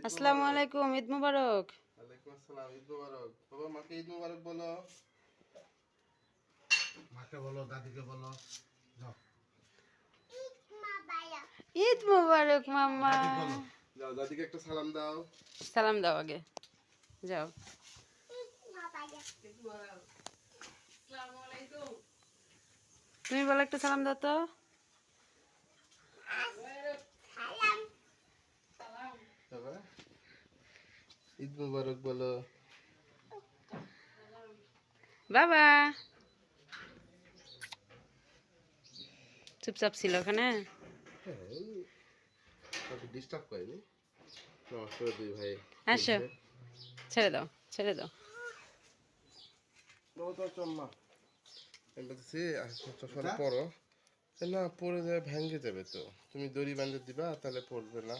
আসসালামু আলাইকুম, ঈদ মুবারক। ওয়ালাইকুম আসসালাম, ঈদ মুবারক। বাবা মাকে ঈদ মুবারক বলো। মাকে বলো, দাদিকে বলো। যাও ঈদ মুবারক মাম্মা। দাদিকে বলো। যাও দাদিকে একটা সালাম দাও। সালাম দাও আগে, যাও। তুমি বলো একটা সালাম দাও তো। বাবা ঈদ মুবারক বলো। বাবা চুপচাপ ছিল ওখানে। ডিস্টার্ব করেনি। নমস্কার দুই ভাই। আসো, ছেড়ে দাও, ছেড়ে দাও। চম্মা একটা চশমাটা পরো। না পরে যাবে, ভেঙে যাবে তো। তুমি দড়ি বাঁধে দিবা, তাহলে পড়বে না।